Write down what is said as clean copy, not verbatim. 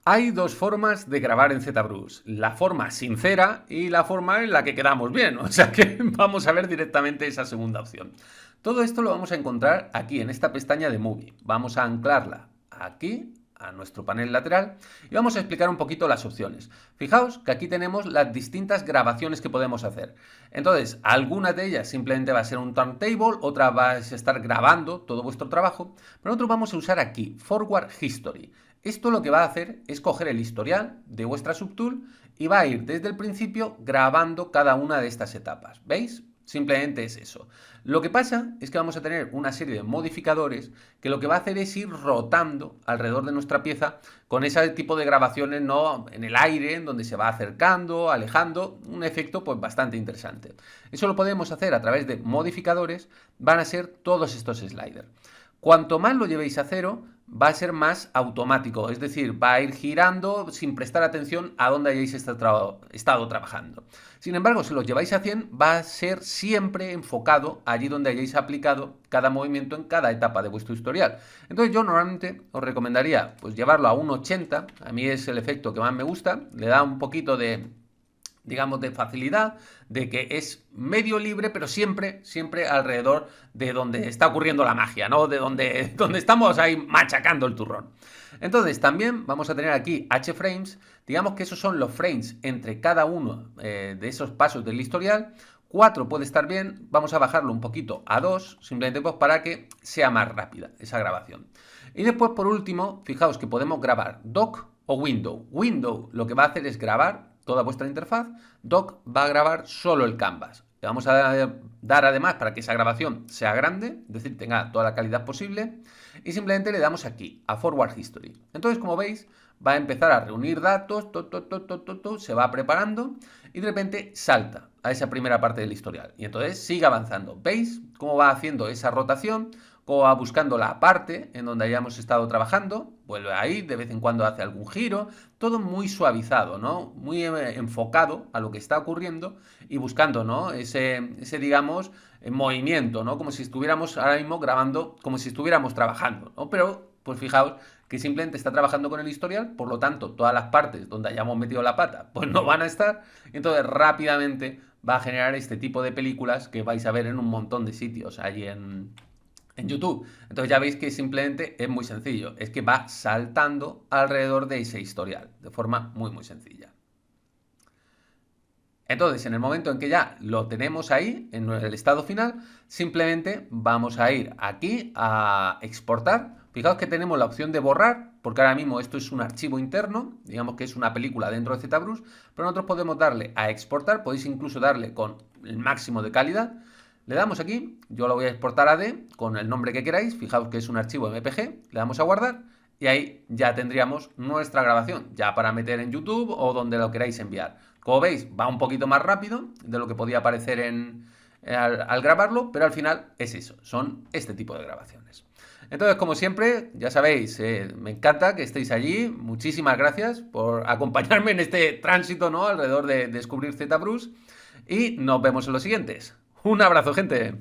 Hay dos formas de grabar en ZBrush, la forma sincera y la forma en la que quedamos bien, o sea que vamos a ver directamente esa segunda opción. Todo esto lo vamos a encontrar aquí en esta pestaña de Movie. Vamos a anclarla aquí a nuestro panel lateral y vamos a explicar un poquito las opciones. Fijaos que aquí tenemos las distintas grabaciones que podemos hacer. Entonces, algunas de ellas simplemente va a ser un turntable, otra va a estar grabando todo vuestro trabajo, pero nosotros vamos a usar aquí Forward History. Esto lo que va a hacer es coger el historial de vuestra subtool y va a ir desde el principio grabando cada una de estas etapas. ¿Veis? Simplemente es eso. Lo que pasa es que vamos a tener una serie de modificadores que lo que va a hacer es ir rotando alrededor de nuestra pieza con ese tipo de grabaciones, ¿no?, en el aire, en donde se va acercando, alejando, un efecto pues bastante interesante. Eso lo podemos hacer a través de modificadores, van a ser todos estos sliders. Cuanto más lo llevéis a cero, va a ser más automático, es decir, va a ir girando sin prestar atención a dónde hayáis estado trabajando. Sin embargo, si lo lleváis a 100, va a ser siempre enfocado allí donde hayáis aplicado cada movimiento en cada etapa de vuestro historial. Entonces yo normalmente os recomendaría pues llevarlo a un 80, a mí es el efecto que más me gusta, le da un poquito de, digamos, de facilidad, de que es medio libre, pero siempre alrededor de donde está ocurriendo la magia, ¿no? De donde estamos ahí machacando el turrón. Entonces, también vamos a tener aquí H-frames, digamos que esos son los frames entre cada uno de esos pasos del historial. 4 puede estar bien, vamos a bajarlo un poquito a 2, simplemente pues para que sea más rápida esa grabación. Y después, por último, fijaos que podemos grabar dock o window. Window lo que va a hacer es grabar toda vuestra interfaz, dock va a grabar solo el canvas. Le vamos a dar además para que esa grabación sea grande, es decir, tenga toda la calidad posible, y simplemente le damos aquí, a Forward History. Entonces, como veis, va a empezar a reunir datos, se va preparando y de repente salta a esa primera parte del historial. Y entonces sigue avanzando. ¿Veis cómo va haciendo esa rotación? Cómo va buscando la parte en donde hayamos estado trabajando, vuelve ahí, de vez en cuando hace algún giro, todo muy suavizado, ¿no? Muy enfocado a lo que está ocurriendo y buscando, ¿no?, ese digamos, movimiento, ¿no? Como si estuviéramos ahora mismo grabando, como si estuviéramos trabajando, ¿no? Pero, pues fijaos que simplemente está trabajando con el historial, por lo tanto, todas las partes donde hayamos metido la pata, pues no van a estar, y entonces rápidamente va a generar este tipo de películas que vais a ver en un montón de sitios allí en YouTube. Entonces ya veis que simplemente es muy sencillo, es que va saltando alrededor de ese historial, de forma muy sencilla. Entonces, en el momento en que ya lo tenemos ahí, en el estado final, simplemente vamos a ir aquí a exportar. Fijaos que tenemos la opción de borrar, porque ahora mismo esto es un archivo interno, digamos que es una película dentro de ZBrush, pero nosotros podemos darle a exportar, podéis incluso darle con el máximo de calidad. Le damos aquí, yo lo voy a exportar a D con el nombre que queráis, fijaos que es un archivo MPG, le damos a guardar y ahí ya tendríamos nuestra grabación, ya para meter en YouTube o donde lo queráis enviar. Como veis, va un poquito más rápido de lo que podía parecer al grabarlo, pero al final es eso, son este tipo de grabaciones. Entonces, como siempre, ya sabéis, me encanta que estéis allí, muchísimas gracias por acompañarme en este tránsito, ¿no?, alrededor de descubrir ZBrush y nos vemos en los siguientes. Un abrazo, gente.